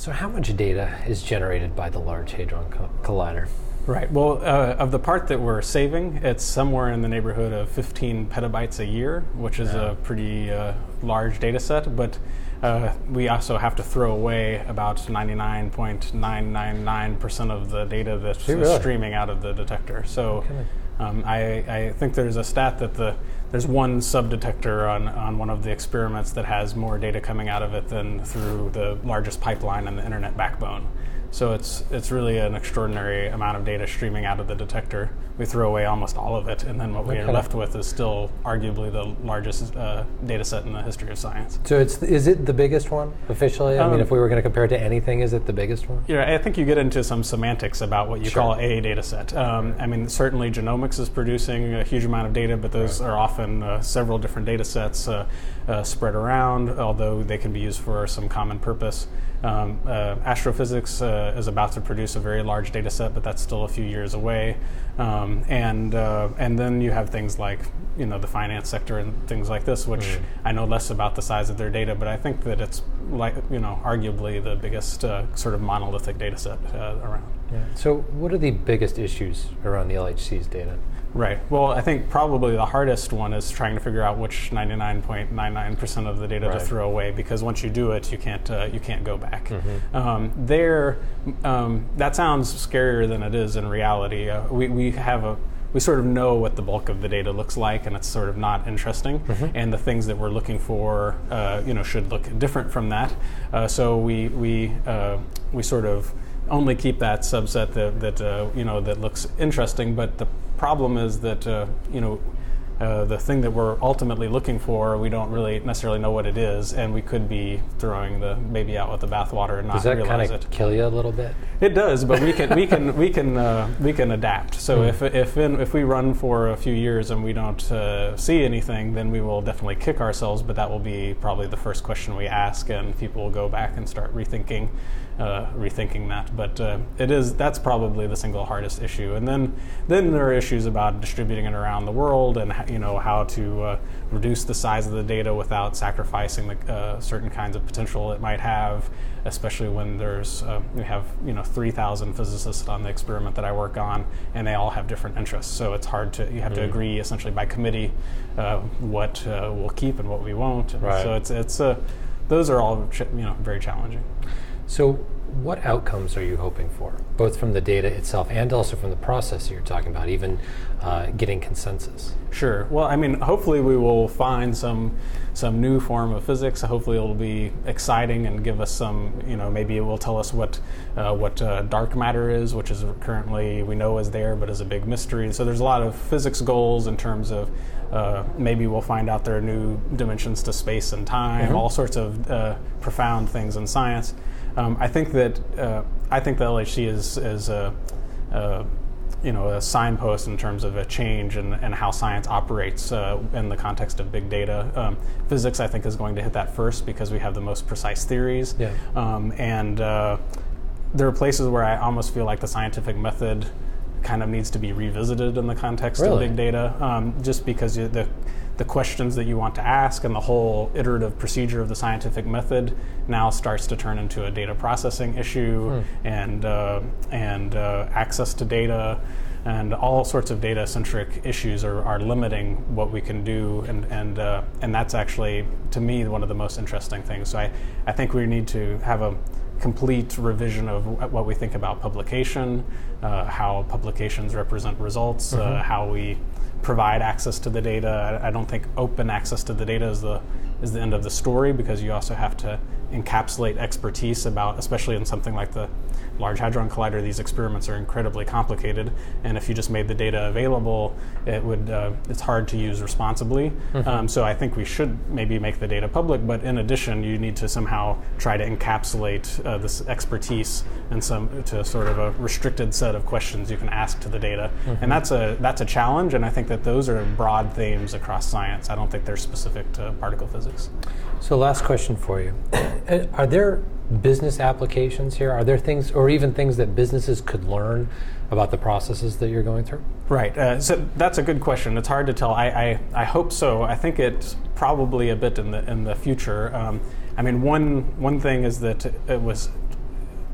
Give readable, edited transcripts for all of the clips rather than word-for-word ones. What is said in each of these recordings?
So how much data is generated by the Large Hadron Collider? Right. Well, of the part that we're saving, it's somewhere in the neighborhood of 15 petabytes a year, which is a pretty large data set. But we also have to throw away about 99.999% of the data that's streaming out of the detector. So I think there's a stat that there's one sub-detector on one of the experiments that has more data coming out of it than through the largest pipeline in the internet backbone. So it's really an extraordinary amount of data streaming out of the detector. We throw away almost all of it, and then what we are left with is still arguably the largest data set in the history of science. So is it the biggest one officially? I mean, if we were going to compare it to anything, is it the biggest one? Yeah, I think you get into some semantics about what you call a data set. I mean, certainly genomics is producing a huge amount of data, but those are often several different data sets spread around, although they can be used for some common purpose. Astrophysics is about to produce a very large data set, but that's still a few years away. And then you have things like the finance sector and things like this, which I know less about the size of their data, but I think that it's arguably the biggest sort of monolithic data set around. Yeah. So what are the biggest issues around the LHC's data? Right. Well, I think probably the hardest one is trying to figure out which 99.99% of the data to throw away, because once you do it, you can't go back. That sounds scarier than it is in reality. We sort of know what the bulk of the data looks like, and it's sort of not interesting. And the things that we're looking for, should look different from that. So we sort of only keep that subset that looks interesting. But the problem is that the thing that we're ultimately looking for, we don't really necessarily know what it is, and we could be throwing the baby out with the bathwater and not realize it. Does that kind of kill you a little bit? It does, but we can adapt. So if we run for a few years and we don't see anything, then we will definitely kick ourselves. But that will be probably the first question we ask, and people will go back and start rethinking that. But that's probably the single hardest issue. And then there are issues about distributing it around the world, and how to reduce the size of the data without sacrificing the certain kinds of potential it might have, especially when we have 3,000 physicists on the experiment that I work on, and they all have different interests. So it's hard you have to agree essentially by committee what we'll keep and what we won't. And so those are all very challenging. So what outcomes are you hoping for, both from the data itself and also from the process that you're talking about, even getting consensus? Sure. Well, I mean, hopefully we will find some new form of physics. Hopefully it'll be exciting and give us some, maybe it will tell us what dark matter is, which is currently we know is there, but is a big mystery. So there's a lot of physics goals in terms of maybe we'll find out there are new dimensions to space and time, all sorts of profound things in science. I think the LHC is a signpost in terms of a change in how science operates in the context of big data. Physics, I think, is going to hit that first because we have the most precise theories. Yeah. And there are places where I almost feel like the scientific method kind of needs to be revisited in the context of big data, just because the questions that you want to ask and the whole iterative procedure of the scientific method now starts to turn into a data processing issue and access to data and all sorts of data-centric issues are limiting what we can do, and that's actually, to me, one of the most interesting things. So I think we need to have a complete revision of what we think about publication, how publications represent results, how we provide access to the data. I don't think open access to the data is the end of the story, because you also have to encapsulate expertise about, especially in something like the Large Hadron Collider, these experiments are incredibly complicated, and if you just made the data available, it's hard to use responsibly. So I think we should maybe make the data public, but in addition, you need to somehow try to encapsulate this expertise to sort of a restricted set of questions you can ask to the data, and that's a challenge. And I think that those are broad themes across science. I don't think they're specific to particle physics. So last question for you. Are there business applications here? Are there things, or even things that businesses could learn about the processes that you're going through? Right. So that's a good question. It's hard to tell. I hope so. I think it's probably a bit in the future. I mean, one thing is that it was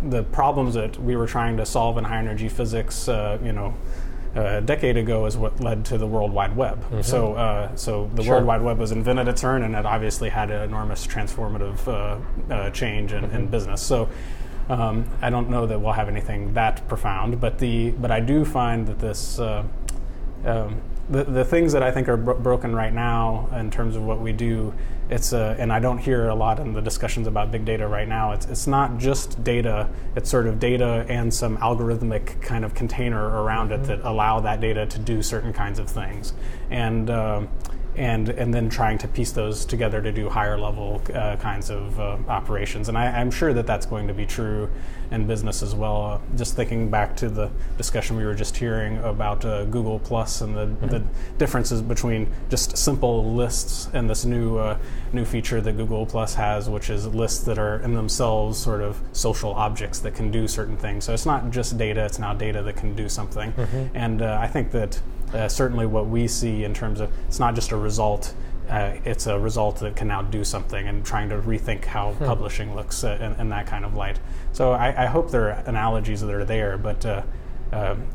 the problems that we were trying to solve in high energy physics, a decade ago is what led to the World Wide Web. Mm-hmm. So the World Wide Web was invented at CERN, and it obviously had an enormous transformative change in business. So I don't know that we'll have anything that profound, but I do find that this the things that I think are broken right now in terms of what we do, and I don't hear a lot in the discussions about big data right now. It's not just data. It's sort of data and some algorithmic kind of container around it that allow that data to do certain kinds of things, and then trying to piece those together to do higher level kinds of operations. And I'm sure that that's going to be true in business as well. Just thinking back to the discussion we were just hearing about Google Plus and the differences between just simple lists and this new feature that Google Plus has, which is lists that are in themselves sort of social objects that can do certain things. So it's not just data, it's now data that can do something. And I think that certainly what we see in terms of, it's not just a result, it's a result that can now do something, and trying to rethink how publishing looks in that kind of light. So I hope there are analogies that are there, but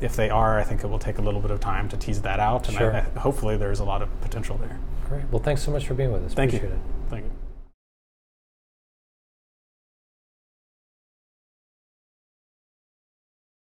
if they are, I think it will take a little bit of time to tease that out, and hopefully there's a lot of potential there. Great. Well, thanks so much for being with us. Thank you. Appreciate it.